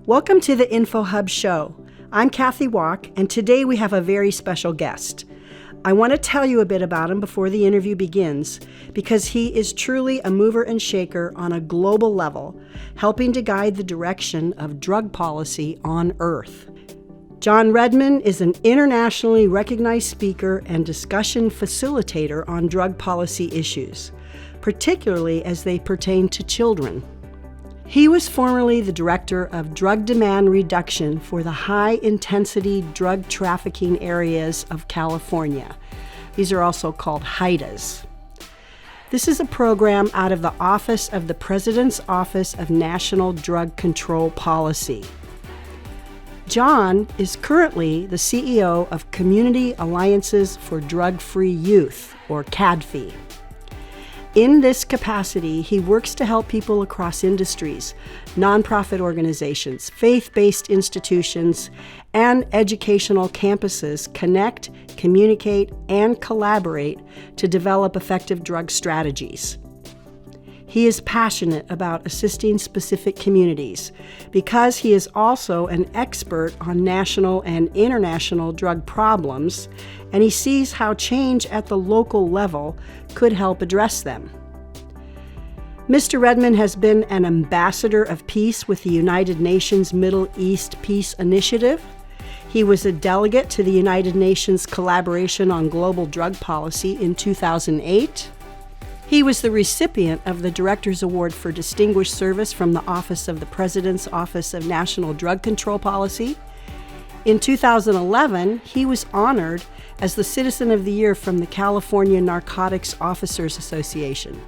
Welcome to the InfoHub show. I'm Kathy Walk, and today we have a very special guest. I want to tell you a bit about him before the interview begins, because he is truly a mover and shaker on a global level, helping to guide the direction of drug policy on Earth. John Redman is an internationally recognized speaker and discussion facilitator on drug policy issues, particularly as they pertain to children. He was formerly the director of drug demand reduction for the high-intensity drug trafficking areas of California. These are also called HIDAs. This is a program out of the Office of the President's Office of National Drug Control Policy. John is currently the CEO of Community Alliances for Drug-Free Youth, or CADFI. In this capacity, he works to help people across industries, nonprofit organizations, faith-based institutions, and educational campuses connect, communicate, and collaborate to develop effective drug strategies. He is passionate about assisting specific communities because he is also an expert on national and international drug problems, and he sees how change at the local level could help address them. Mr. Redman has been an ambassador of peace with the United Nations Middle East Peace Initiative. He was a delegate to the United Nations Collaboration on Global Drug Policy in 2008. He was the recipient of the Director's Award for Distinguished Service from the Office of the President's Office of National Drug Control Policy. In 2011, he was honored as the Citizen of the Year from the California Narcotics Officers Association.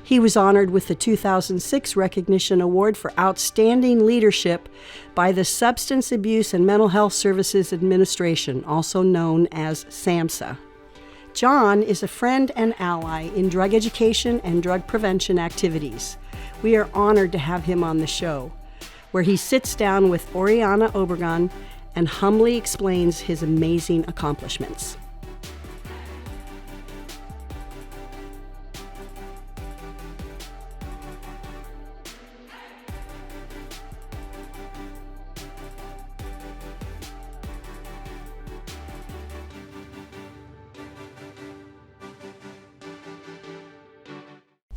He was honored with the 2006 Recognition Award for Outstanding Leadership by the Substance Abuse and Mental Health Services Administration, also known as SAMHSA. John is a friend and ally in drug education and drug prevention activities. We are honored to have him on the show, where he sits down with Oriana Obregon and humbly explains his amazing accomplishments.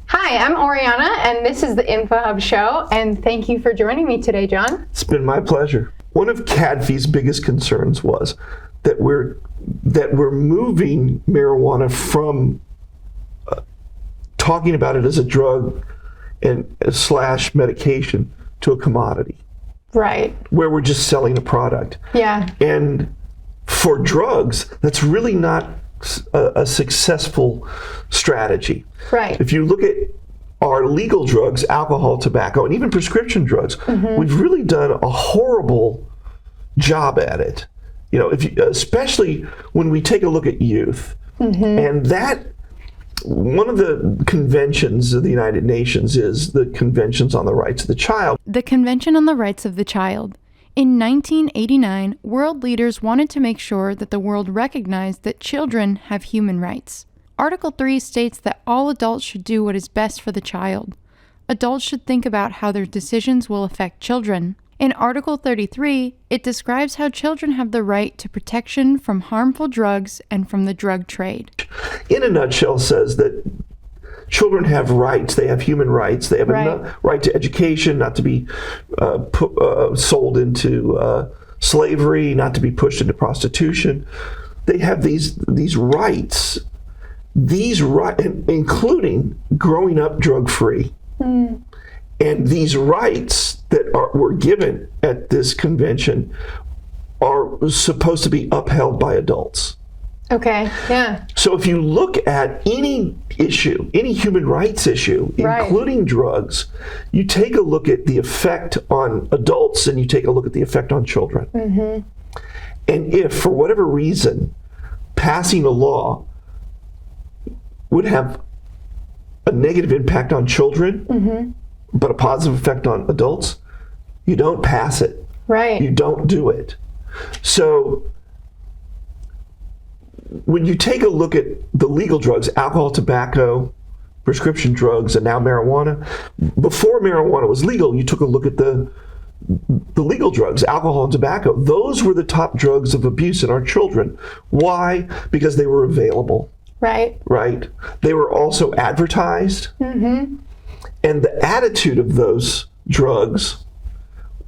Hi, I'm Oriana, and this is the InfoHub show, and thank you for joining me today, John. It's been my pleasure. One of CADFI's biggest concerns was that we're moving marijuana from talking about it as a drug and / medication to a commodity. Right. Where we're just selling a product. Yeah. And for drugs, that's really not a successful strategy. Right. If you look at our legal drugs, alcohol, tobacco, and even prescription drugs, we've really done a horrible job at it. You know, especially when we take a look at youth, and that one of the conventions of the United Nations is the Conventions on the Rights of the Child. The Convention on the Rights of the Child. In 1989, world leaders wanted to make sure that the world recognized that children have human rights. Article 3 states that all adults should do what is best for the child. Adults should think about how their decisions will affect children. In Article 33, it describes how children have the right to protection from harmful drugs and from the drug trade. In a nutshell, says that children have rights. They have human rights. They have a right to education, not to be sold into slavery, not to be pushed into prostitution. They have these rights, including growing up drug-free. And these rights that were given at this convention are supposed to be upheld by adults. Okay, yeah. So if you look at any issue, any human rights issue, including drugs, you take a look at the effect on adults and you take a look at the effect on children. And if, for whatever reason, passing a law would have a negative impact on children, but a positive effect on adults, you don't pass it. Right. You don't do it. So when you take a look at the legal drugs, alcohol, tobacco, prescription drugs, and now marijuana, before marijuana was legal, you took a look at the the legal drugs, alcohol and tobacco, those were the top drugs of abuse in our children. Why? Because they were available. Right. Right. They were also advertised. Mm-hmm. And the attitude of those drugs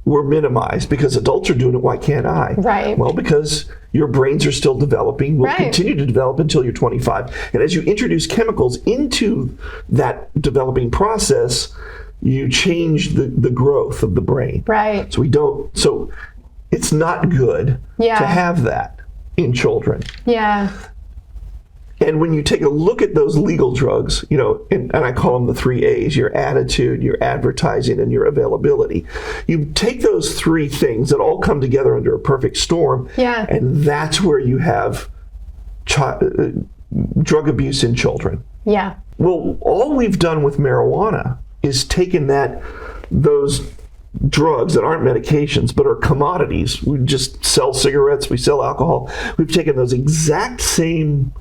were minimized because adults are doing it. Why can't I? Right. Well, because your brains are still developing, will continue to develop until you're 25. And as you introduce chemicals into that developing process, you change the growth of the brain. Right. So it's not good to have that in children. Yeah. And when you take a look at those legal drugs, and I call them the 3 A's, your attitude, your advertising, and your availability. You take those 3 things that all come together under a perfect storm, and that's where you have drug abuse in children. Yeah. Well, all we've done with marijuana is taken those drugs that aren't medications but are commodities. We just sell cigarettes, we sell alcohol. We've taken those exact same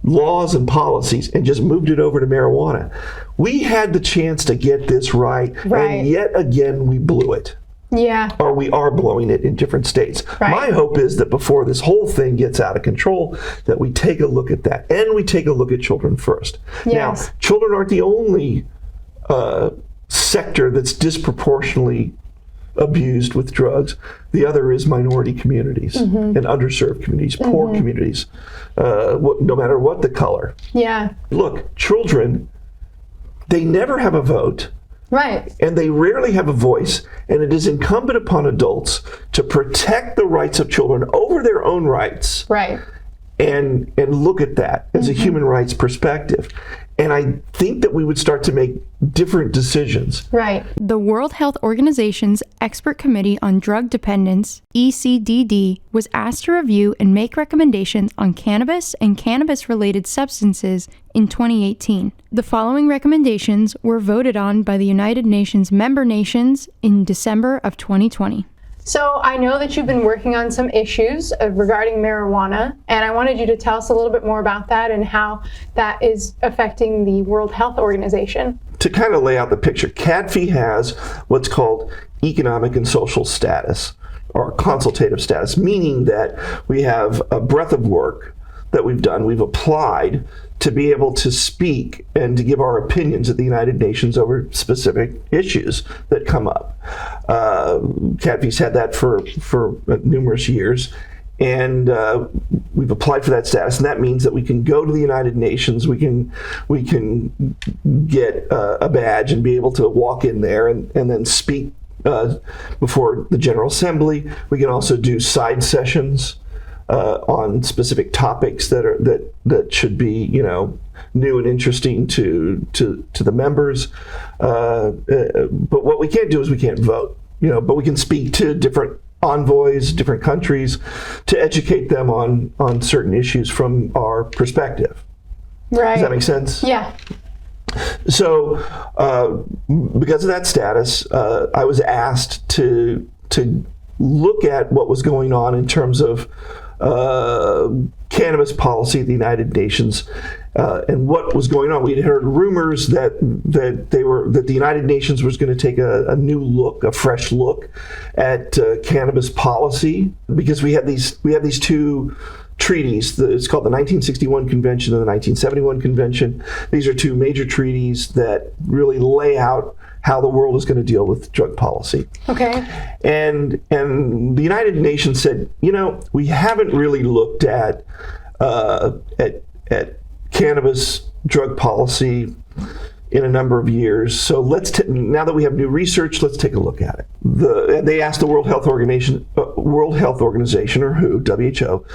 laws and policies and just moved it over to marijuana. We had the chance to get this right. And yet again we blew it. Yeah. Or we are blowing it in different states. Right. My hope is that before this whole thing gets out of control, that we take a look at that, and we take a look at children first. Yes. Now, children aren't the only sector that's disproportionately abused with drugs. The other is minority communities and underserved communities, poor communities, no matter what the color. Yeah. Look, children, they never have a vote. Right. And they rarely have a voice, and it is incumbent upon adults to protect the rights of children over their own rights. Right. And look at that as a human rights perspective. And I think that we would start to make different decisions. Right. The World Health Organization's Expert Committee on Drug Dependence, ECDD, was asked to review and make recommendations on cannabis and cannabis-related substances in 2018. The following recommendations were voted on by the United Nations member nations in December of 2020. So I know that you've been working on some issues regarding marijuana, and I wanted you to tell us a little bit more about that and how that is affecting the World Health Organization. To kind of lay out the picture, CADFI has what's called economic and social status, or consultative status, meaning that we have a breadth of work that we've done, we've applied to be able to speak and to give our opinions at the United Nations over specific issues that come up. CADFI's had that for numerous years, and we've applied for that status, and that means that we can go to the United Nations, we can get a badge and be able to walk in there and then speak before the General Assembly. We can also do side sessions on specific topics that should be new and interesting to the members. But what we can't do is we can't vote. But we can speak to different envoys, different countries, to educate them on certain issues from our perspective. Right. Does that make sense? Yeah. So, because of that status, I was asked to look at what was going on in terms of cannabis policy at the United Nations, and what was going on. We had heard rumors that the United Nations was going to take a new look, a fresh look at cannabis policy, because we had these 2 treaties. It's called the 1961 Convention and the 1971 Convention. These are 2 major treaties that really lay out how the world is going to deal with drug policy. Okay. And the United Nations said, we haven't really looked at cannabis drug policy in a number of years. So now that we have new research, let's take a look at it. They asked the World Health Organization, or WHO,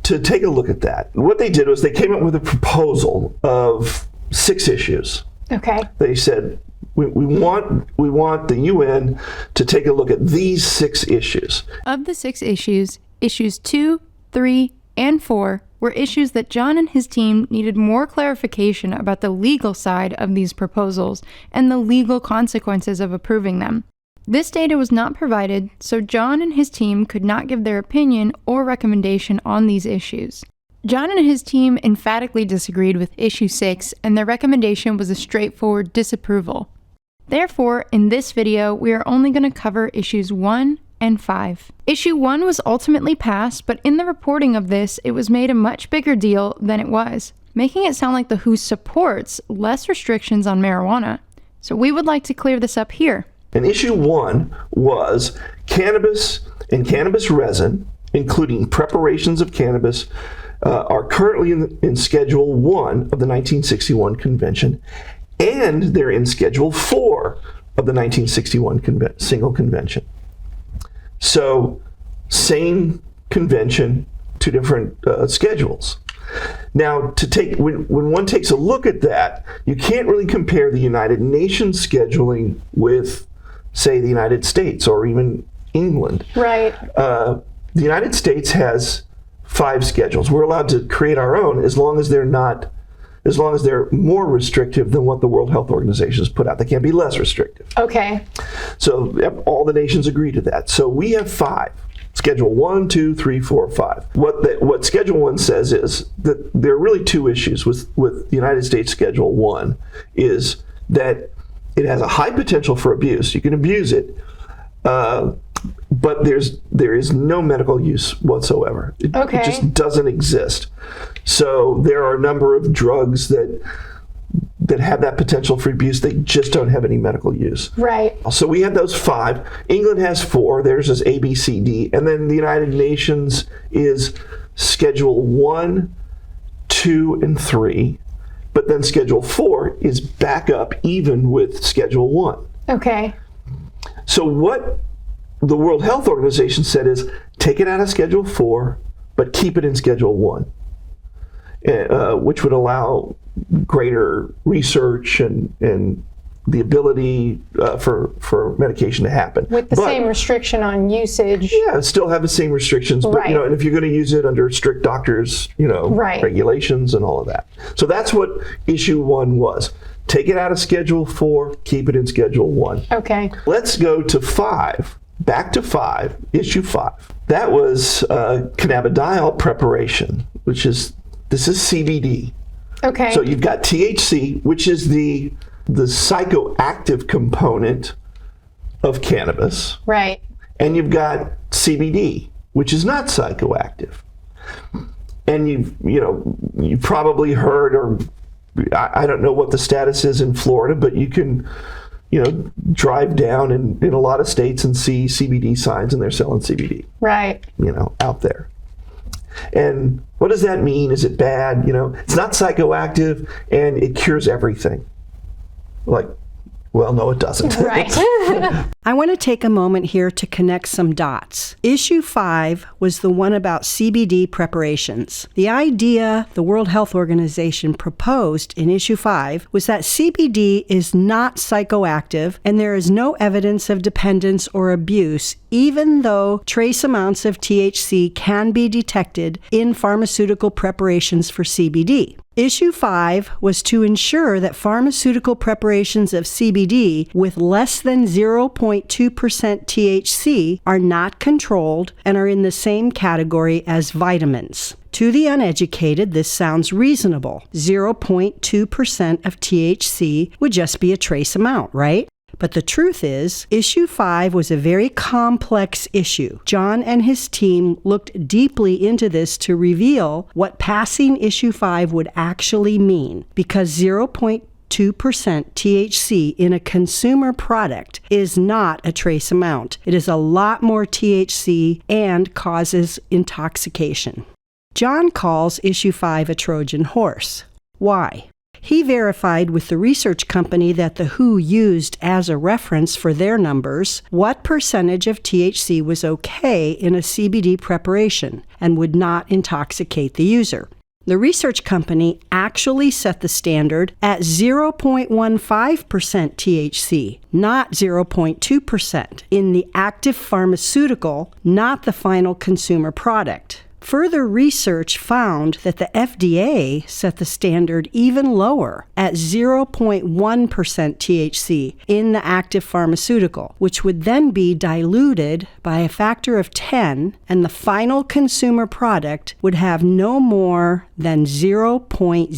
to take a look at that. What they did was they came up with a proposal of 6 issues. Okay. They said, we want the UN to take a look at these 6 issues. Of the 6 issues, issues 2, 3, and 4 were issues that John and his team needed more clarification about the legal side of these proposals and the legal consequences of approving them. This data was not provided, so John and his team could not give their opinion or recommendation on these issues. John and his team emphatically disagreed with issue 6, and their recommendation was a straightforward disapproval. Therefore, in this video, we are only going to cover issues 1 and 5. Issue 1 was ultimately passed, but in the reporting of this, it was made a much bigger deal than it was, making it sound like the WHO supports less restrictions on marijuana. So we would like to clear this up here. And issue 1 was cannabis and cannabis resin, including preparations of cannabis, are currently in Schedule 1 of the 1961 Convention, and they're in Schedule 4 of the 1961 Single Convention. So, same convention, two different schedules. Now, when one takes a look at that, you can't really compare the United Nations scheduling with, say, the United States or even England. Right. The United States has 5 schedules. We're allowed to create our own as long as they're more restrictive than what the World Health Organization has put out. They can't be less restrictive. Okay. So all the nations agree to that. So we have 5. Schedule 1, 2, 3, 4, 5. What Schedule 1 says is that there are really 2 issues with the United States Schedule 1, is that it has a high potential for abuse. You can abuse it, but there is no medical use whatsoever. It just doesn't exist. So there are a number of drugs that have that potential for abuse. They just don't have any medical use. Right. So we have those 5. England has 4. Theirs is A, B, C, D. And then the United Nations is Schedule 1, 2, and 3. But then Schedule 4 is back up even with Schedule 1. Okay. So what the World Health Organization said is take it out of Schedule 4, but keep it in Schedule 1, which would allow greater research and the ability for medication to happen. With the same restriction on usage. Yeah, still have the same restrictions, but right. And if you're going to use it under strict doctors, right. regulations and all of that. So that's what issue 1 was. Take it out of Schedule 4, keep it in Schedule 1. Okay. Let's go to 5. Back to 5, issue 5. That was cannabidiol preparation, this is CBD. Okay. So you've got THC, which is the psychoactive component of cannabis. Right. And you've got CBD, which is not psychoactive. And you've probably heard, or I don't know what the status is in Florida, but you can drive down in a lot of states and see CBD signs, and they're selling CBD. Right. Out there. And what does that mean? Is it bad? It's not psychoactive and it cures everything. Well, no, it doesn't. Right. I want to take a moment here to connect some dots. Issue 5 was the one about CBD preparations. The idea the World Health Organization proposed in Issue 5 was that CBD is not psychoactive and there is no evidence of dependence or abuse, even though trace amounts of THC can be detected in pharmaceutical preparations for CBD. Issue 5 was to ensure that pharmaceutical preparations of CBD with less than 0.2% THC are not controlled and are in the same category as vitamins. To the uneducated, this sounds reasonable. 0.2% of THC would just be a trace amount, right? But the truth is, Issue 5 was a very complex issue. John and his team looked deeply into this to reveal what passing Issue 5 would actually mean, because 0.2% THC in a consumer product is not a trace amount. It is a lot more THC and causes intoxication. John calls Issue 5 a Trojan horse. Why? He verified with the research company that the WHO used as a reference for their numbers what percentage of THC was okay in a CBD preparation and would not intoxicate the user. The research company actually set the standard at 0.15% THC, not 0.2%, in the active pharmaceutical, not the final consumer product. Further research found that the FDA set the standard even lower at 0.1% THC in the active pharmaceutical, which would then be diluted by a factor of 10, and the final consumer product would have no more than 0.01%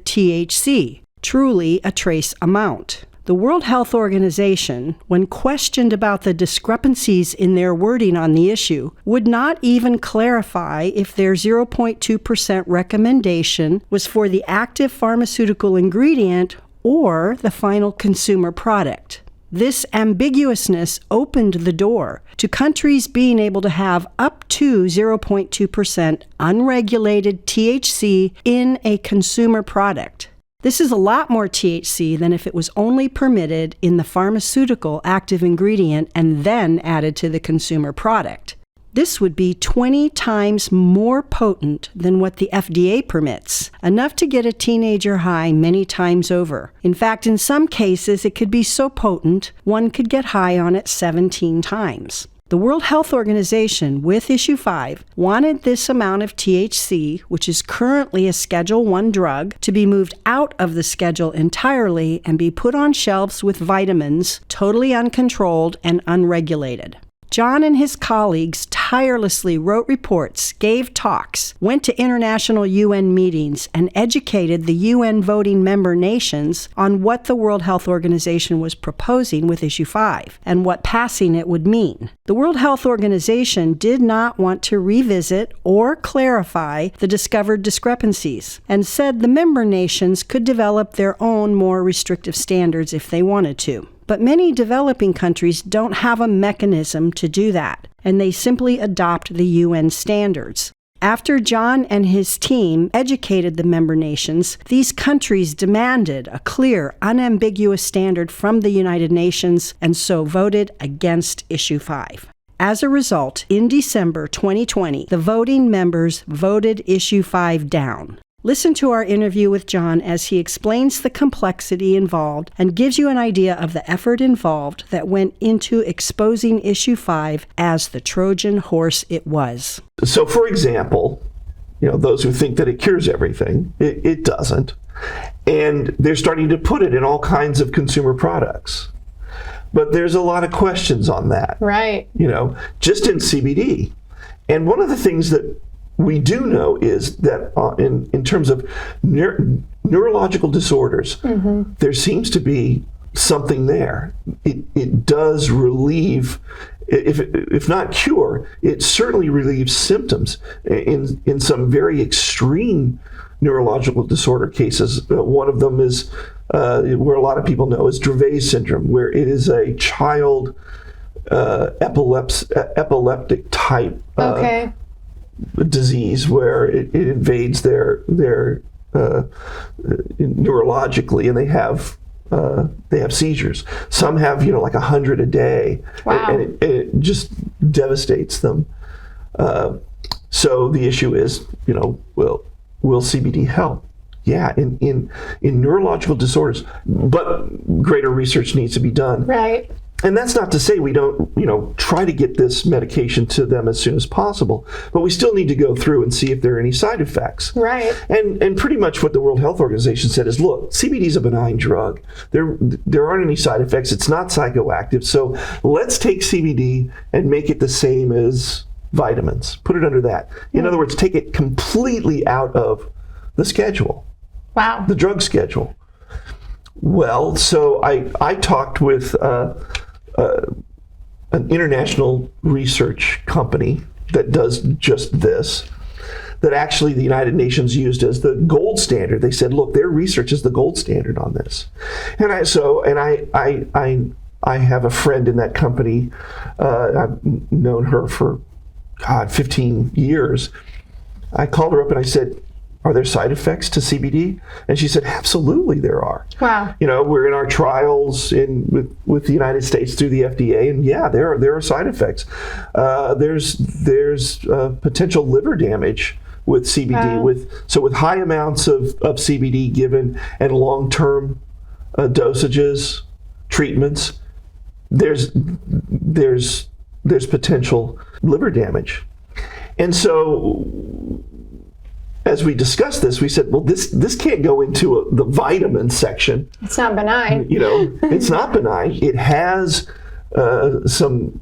THC, truly a trace amount. The World Health Organization, when questioned about the discrepancies in their wording on the issue, would not even clarify if their 0.2% recommendation was for the active pharmaceutical ingredient or the final consumer product. This ambiguousness opened the door to countries being able to have up to 0.2% unregulated THC in a consumer product. This is a lot more THC than if it was only permitted in the pharmaceutical active ingredient and then added to the consumer product. This would be 20 times more potent than what the FDA permits, enough to get a teenager high many times over. In fact, in some cases, it could be so potent, one could get high on it 17 times. The World Health Organization, with Issue 5, wanted this amount of THC, which is currently a Schedule I drug, to be moved out of the schedule entirely and be put on shelves with vitamins, totally uncontrolled and unregulated. John and his colleagues tirelessly wrote reports, gave talks, went to international UN meetings, and educated the UN voting member nations on what the World Health Organization was proposing with Issue 5 and what passing it would mean. The World Health Organization did not want to revisit or clarify the discovered discrepancies and said the member nations could develop their own more restrictive standards if they wanted to. But many developing countries don't have a mechanism to do that, and they simply adopt the UN standards. After John and his team educated the member nations, these countries demanded a clear, unambiguous standard from the United Nations and so voted against Issue 5. As a result, in December 2020, the voting members voted Issue 5 down. Listen to our interview with John as he explains the complexity involved and gives you an idea of the effort involved that went into exposing Issue 5 as the Trojan horse it was. So, for example, those who think that it cures everything, it doesn't. And they're starting to put it in all kinds of consumer products. But there's a lot of questions on that. Right. Just in CBD. And one of the things that we do know is that in terms of neurological disorders, there seems to be something there. It does relieve, if not cure, it certainly relieves symptoms in some very extreme neurological disorder cases. One of them is where a lot of people know is Dravet syndrome, where it is a child epileptic type disease where it invades their neurologically, and they have seizures. Some have like 100 a day. Wow. And it just devastates them. So the issue is, will CBD help? Yeah, in neurological disorders, but greater research needs to be done. Right. And that's not to say we don't, try to get this medication to them as soon as possible, but we still need to go through and see if there are any side effects. Right. And pretty much what the World Health Organization said is, look, CBD is a benign drug. There aren't any side effects. It's not psychoactive. So let's take CBD and make it the same as vitamins. Put it under that. In other words, take it completely out of the schedule. Wow. The drug schedule. Well, so I talked with an international research company that does just this, that actually the United Nations used as the gold standard. They said, look, their research is the gold standard on this. And I have a friend in that company. I've known her for 15 years. I called her up and I said, are there side effects to CBD? And she said, absolutely there are. Wow. We're in our trials with the United States through the FDA, and yeah, there are side effects. There's potential liver damage with CBD. With high amounts of CBD given and long-term dosages, treatments, there's potential liver damage. And so, as we discussed this, we said, well, this can't go into the vitamin section. It's not benign. It's not benign. It has some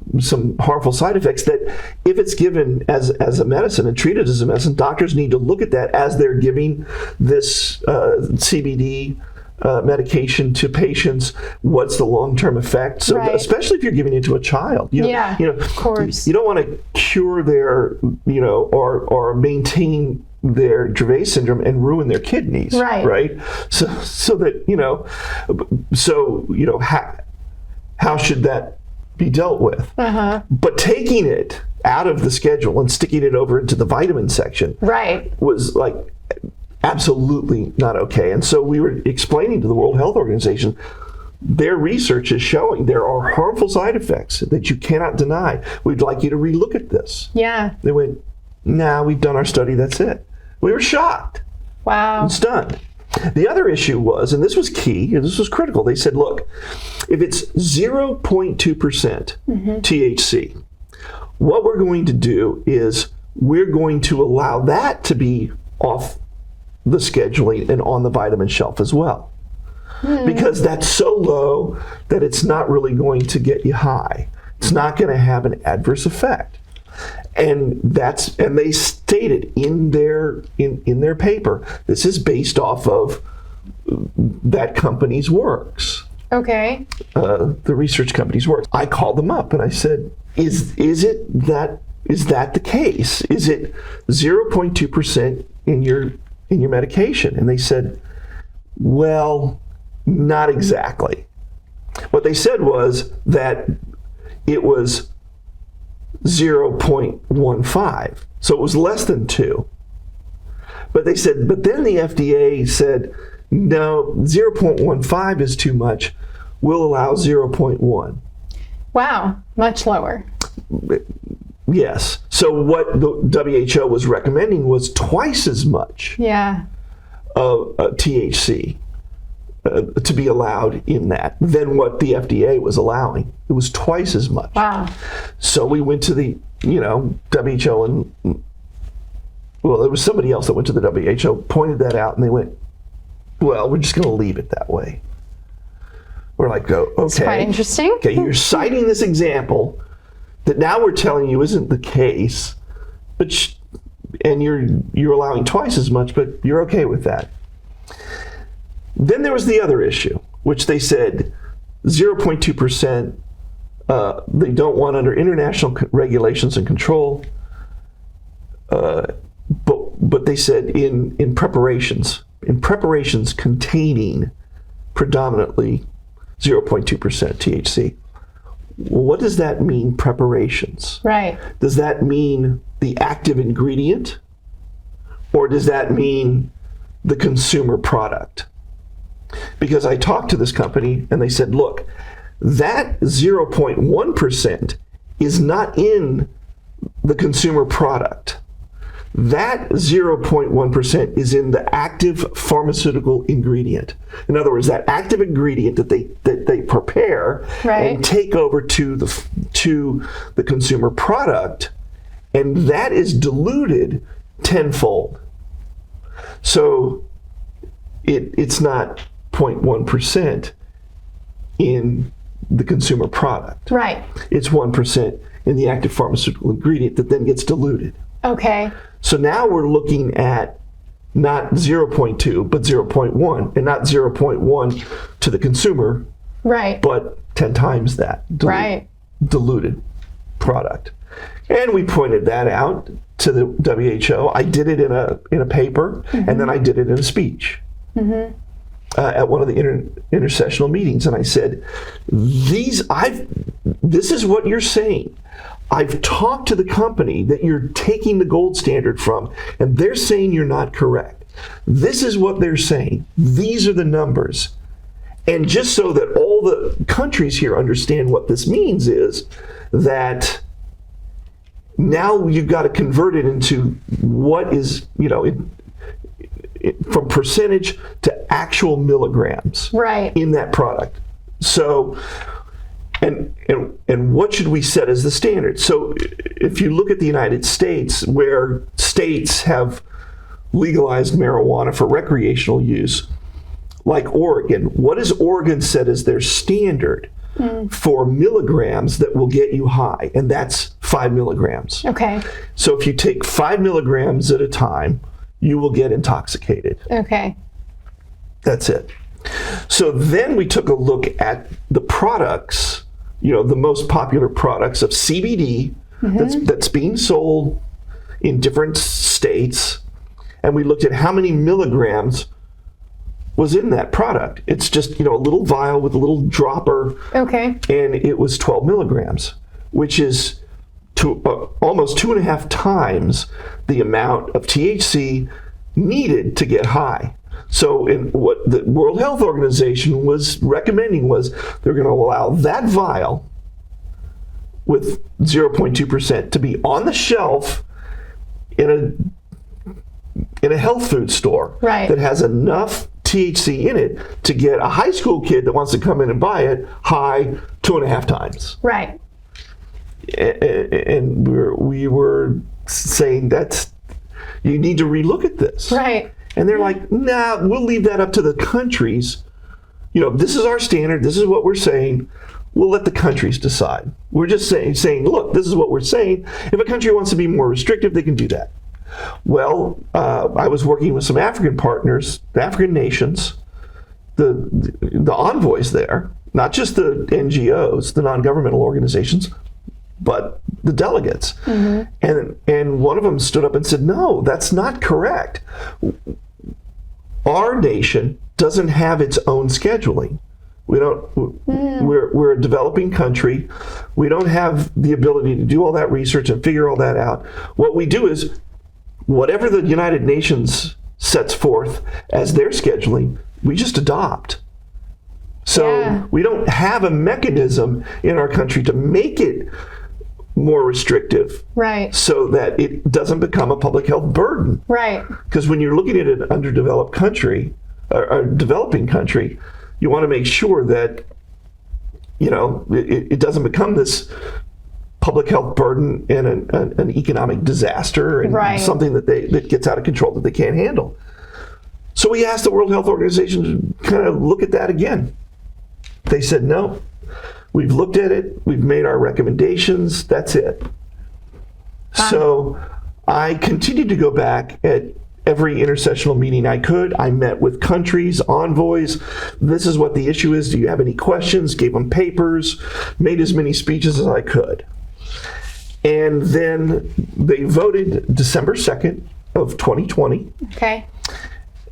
harmful side effects that, if it's given as a medicine and treated as a medicine, doctors need to look at that as they're giving this CBD medication to patients, what's the long-term effect? So especially if you're giving it to a child, of course, you don't want to cure their, or maintain their Dravet syndrome and ruin their kidneys, right? So that how should that be dealt with? But taking it out of the schedule and sticking it over into the vitamin section, was like absolutely not okay. And so we were explaining to the World Health Organization, their research is showing there are harmful side effects that you cannot deny. We'd like you to relook at this. They went, nah, we've done our study, that's it. We were shocked. Wow. And stunned. The other issue was, and this was key, and this was critical, they said, look, if it's 0.2% THC, what we're going to do is we're going to allow that to be off the scheduling and on the vitamin shelf as well. Because that's so low that it's not really going to get you high. It's not going to have an adverse effect. And they stated in their paper, this is based off of that company's works. Okay. The research company's works. I called them up and I said, is that the case? Is it 0.2% in your medication? And they said, well, not exactly. What they said was that it was 0.15, so it was less than 2. But they said, but then the FDA said, no, 0.15 is too much. We'll allow 0.1. Wow, much lower. Yes. So what the WHO was recommending was twice as much of THC to be allowed in that than what the FDA was allowing. It was twice as much. Wow. So we went to the, WHO, and well, there was somebody else that went to the WHO, pointed that out, and they went, well, we're just going to leave it that way. We're like, okay. It's quite interesting. Okay, you're citing this example that now we're telling you isn't the case, but and you're allowing twice as much, but you're okay with that. Then there was the other issue, which they said 0.2%, they don't want under international regulations and control, but they said in preparations containing predominantly 0.2% THC. Well, what does that mean, preparations? Right. Does that mean the active ingredient? Or does that mean the consumer product? Because I talked to this company and they said, look, that 0.1% is not in the consumer product. That 0.1% is in the active pharmaceutical ingredient. In other words, that active ingredient that they prepare and take over to the consumer product, and that is diluted tenfold. So it's not 0.1% in the consumer product. Right. It's 1% in the active pharmaceutical ingredient that then gets diluted. Okay. So now we're looking at not 0.2, but 0.1, and not 0.1 to the consumer, but 10 times that diluted product. And we pointed that out to the WHO. I did it in a paper, and then I did it in a speech at one of the intersessional meetings. And I said, this is what you're saying. I've talked to the company that you're taking the gold standard from, and they're saying you're not correct. This is what they're saying. These are the numbers. And just so that all the countries here understand what this means is that now you've got to convert it into what is, from percentage to actual milligrams in that product. So, and what should we set as the standard? So if you look at the United States, where states have legalized marijuana for recreational use, like Oregon, what does Oregon set as their standard for milligrams that will get you high? And that's 5 milligrams. Okay. So if you take 5 milligrams at a time, you will get intoxicated. Okay. That's it. So then we took a look at the products, the most popular products of CBD that's being sold in different states, and we looked at how many milligrams was in that product. It's just, a little vial with a little dropper. Okay. And it was 12 milligrams, which is almost 2.5 times the amount of THC needed to get high. So what the World Health Organization was recommending was they're going to allow that vial with 0.2% to be on the shelf in a health food store that has enough THC in it to get a high school kid that wants to come in and buy it high 2.5 times. Right. And we were saying you need to relook at this. Right. And they're like, nah, we'll leave that up to the countries. This is our standard. This is what we're saying. We'll let the countries decide. We're just saying, look, this is what we're saying. If a country wants to be more restrictive, they can do that. Well, I was working with some African partners, African nations, the envoys there, not just the NGOs, the non-governmental organizations, but the delegates. And one of them stood up and said, no, that's not correct. Our nation doesn't have its own scheduling. We don't. We're a developing country. We don't have the ability to do all that research and figure all that out. What we do is, whatever the United Nations sets forth as their scheduling, we just adopt. So we don't have a mechanism in our country to make it more restrictive, right? So that it doesn't become a public health burden, right? Because when you're looking at an underdeveloped country, or developing country, you want to make sure that it doesn't become this public health burden and an economic disaster and something that gets out of control that they can't handle. So we asked the World Health Organization to kind of look at that again. They said, no, we've looked at it, we've made our recommendations, that's it. So I continued to go back at every intersessional meeting I could. I met with countries, envoys. This is what the issue is. Do you have any questions? Gave them papers, made as many speeches as I could. And then they voted December 2nd of 2020. Okay.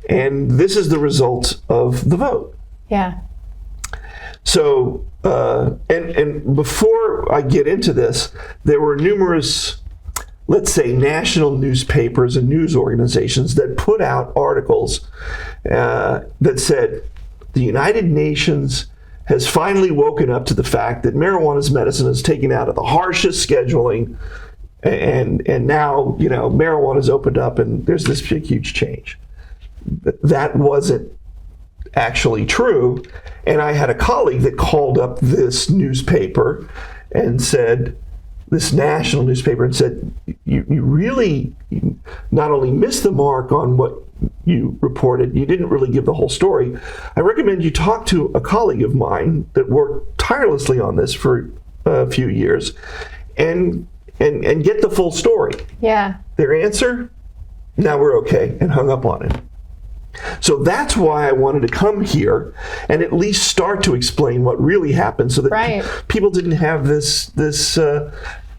And this is the result of the vote. Yeah. So, and before I get into this, there were numerous, let's say, national newspapers and news organizations that put out articles that said the United Nations has finally woken up to the fact that marijuana's medicine is taken out of the harshest scheduling, and now marijuana's opened up and there's this big, huge change. That wasn't actually true, and I had a colleague that called up this newspaper and said, this national newspaper, and said, you really not only missed the mark on what you reported, you didn't really give the whole story. I recommend you talk to a colleague of mine that worked tirelessly on this for a few years and get the full story. Yeah. Their answer, now we're okay, and hung up on it. So that's why I wanted to come here and at least start to explain what really happened, so that people didn't have this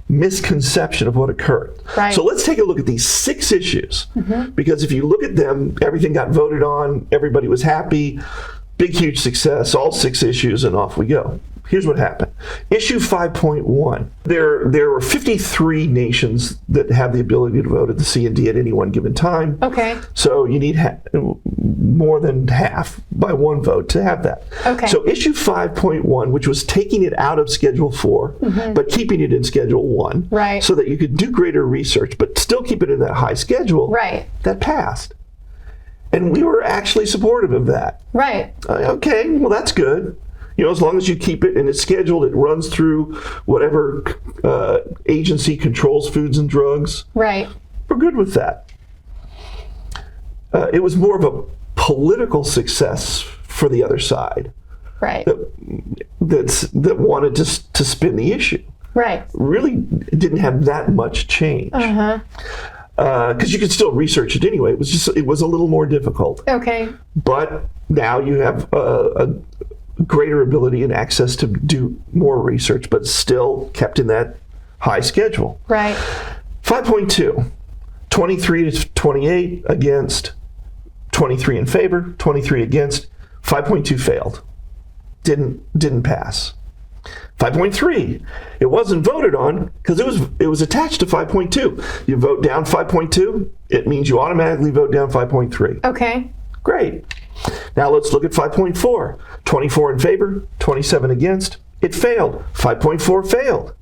misconception of what occurred. Right. So let's take a look at these 6 issues, because if you look at them, everything got voted on, everybody was happy, big, huge success, all 6 issues, and off we go. Here's what happened. Issue 5.1. There were 53 nations that have the ability to vote at the C&D at any one given time. Okay. So you need more than half by one vote to have that. Okay. So issue 5.1, which was taking it out of Schedule 4, but keeping it in Schedule 1, right, so that you could do greater research, but still keep it in that high schedule, right, that passed. And we were actually supportive of that. Right. Okay, well, that's good. As long as you keep it and it's scheduled, it runs through whatever agency controls foods and drugs. Right. We're good with that. It was more of a political success for the other side. Right. That wanted to spin the issue. Right. Really didn't have that much change. because you could still research it anyway. It was a little more difficult. Okay. But now you have a greater ability and access to do more research, but still kept in that high schedule. Right. 5.2, 23 to 28 against, 23 in favor, 23 against. 5.2 failed. Didn't pass. 5.3, it wasn't voted on because it was attached to 5.2. You vote down 5.2, it means you automatically vote down 5.3. Okay. Great. Now let's look at 5.4. 24 in favor, 27 against. It failed. 5.4 failed.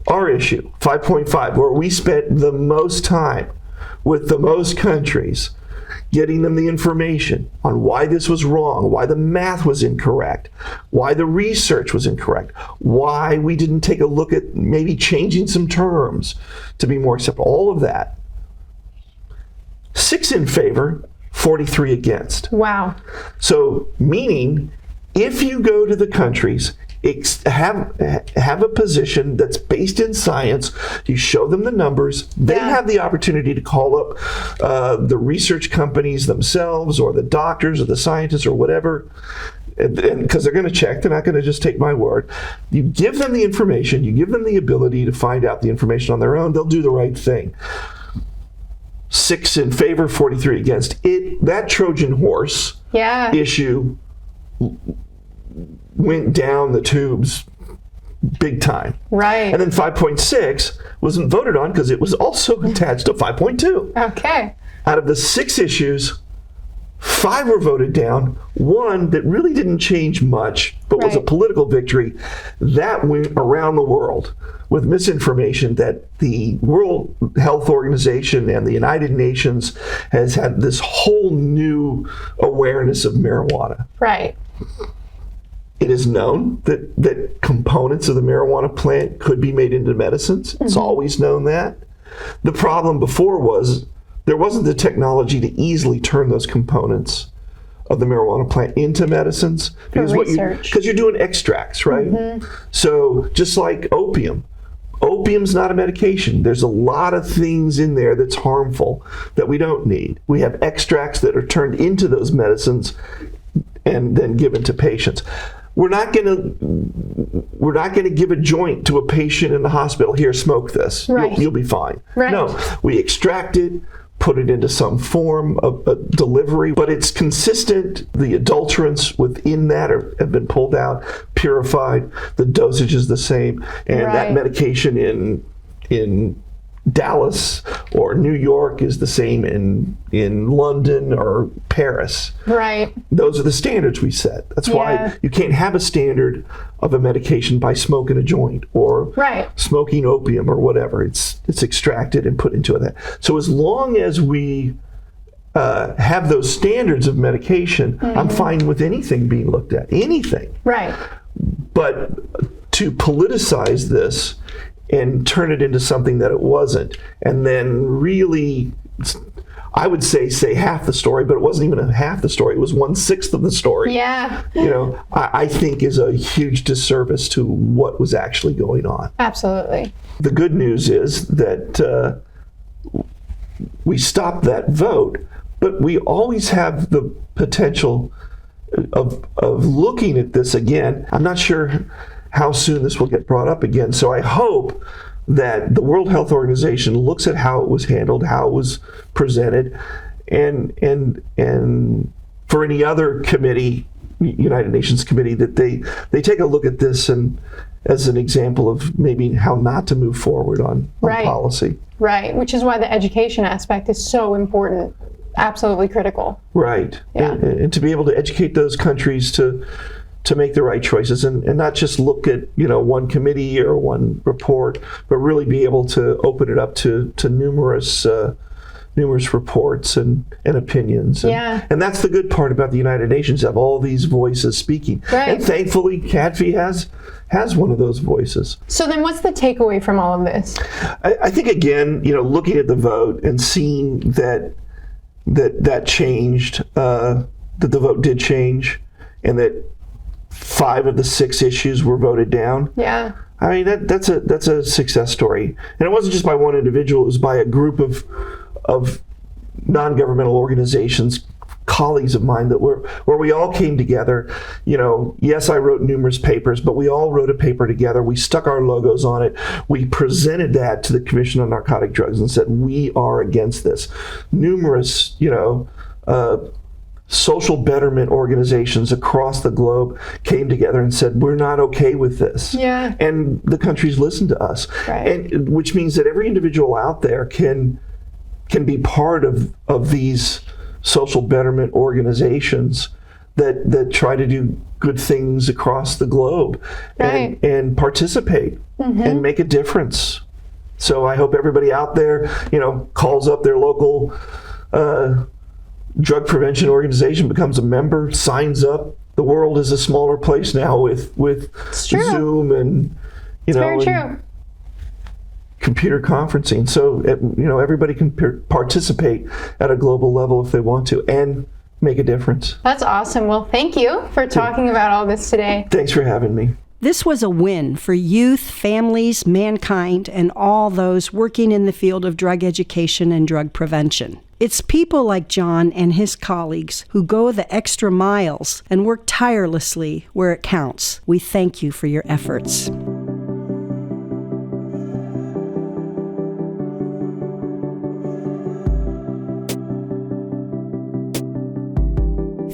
Our issue, 5.5, where we spent the most time with the most countries getting them the information on why this was wrong, why the math was incorrect, why the research was incorrect, why we didn't take a look at maybe changing some terms to be more acceptable, all of that. 6 in favor, 43 against. Wow. So, meaning, if you go to the countries, have a position that's based in science, you show them the numbers, they have the opportunity to call up the research companies themselves or the doctors or the scientists or whatever, and because they're going to check, they're not going to just take my word. You give them the information, you give them the ability to find out the information on their own, they'll do the right thing. 6 in favor, 43 against. That Trojan horse issue went down the tubes big time. Right. And then 5.6 wasn't voted on because it was also attached to 5.2. Okay. Out of the 6 issues, 5 were voted down. 1 that really didn't change much, but was a political victory, that went around the world with misinformation that the World Health Organization and the United Nations has had this whole new awareness of marijuana. Right. It is known that components of the marijuana plant could be made into medicines. It's always known that. The problem before was there wasn't the technology to easily turn those components of the marijuana plant into medicines. Because you're doing extracts, right? So just like opium's not a medication. There's a lot of things in there that's harmful that we don't need. We have extracts that are turned into those medicines and then given to patients. We're not going to give a joint to a patient in the hospital. Here, smoke this. Right. You'll be fine. Right. No, we extract it, put it into some form of delivery, but it's consistent. The adulterants within that have been pulled out, purified. The dosage is the same, and that medication in Dallas or New York is the same in London or Paris. Right. Those are the standards we set. That's why you can't have a standard of a medication by smoking a joint or smoking opium or whatever. It's extracted and put into that. So as long as we have those standards of medication, I'm fine with anything being looked at. Anything. Right. But to politicize this and turn it into something that it wasn't, and then really, I would say half the story, but it wasn't even half the story. It was 1/6 of the story. Yeah. I think is a huge disservice to what was actually going on. Absolutely. The good news is that we stopped that vote, but we always have the potential of looking at this again. I'm not sure how soon this will get brought up again. So I hope that the World Health Organization looks at how it was handled, how it was presented, and for any other committee, United Nations committee, that they take a look at this and as an example of maybe how not to move forward on policy. Right, which is why the education aspect is so important, absolutely critical. Right, Yeah. and to be able to educate those countries to make the right choices and not just look at one committee or one report, but really be able to open it up to numerous reports and opinions. And that's the good part about the United Nations, have all these voices speaking. Right. And thankfully, CADFI has one of those voices. So then what's the takeaway from all of this? I think, again, looking at the vote and seeing that changed, that the vote did change, and that 5 of the 6 issues were voted down. Yeah. I mean, that's a success story. And it wasn't just by one individual, it was by a group of non-governmental organizations, colleagues of mine, where we all came together. Yes, I wrote numerous papers, but we all wrote a paper together. We stuck our logos on it. We presented that to the Commission on Narcotic Drugs and said, we are against this. Numerous, social betterment organizations across the globe came together and said, we're not okay with this. Yeah. And the country's listened to us. Right. And which means that every individual out there can be part of these social betterment organizations that try to do good things across the globe, right, and participate and make a difference. So I hope everybody out there, calls up their local drug prevention organization, becomes a member, signs up. The world is a smaller place now with Zoom and very true. Computer conferencing. So everybody can participate at a global level if they want to and make a difference. That's awesome. Well, thank you for talking about all this today. Thanks for having me. This was a win for youth, families, mankind, and all those working in the field of drug education and drug prevention. It's people like John and his colleagues who go the extra miles and work tirelessly where it counts. We thank you for your efforts.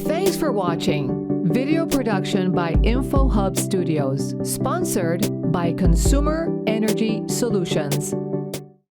Thanks for watching. Video production by InfoHub Studios, sponsored by Consumer Energy Solutions.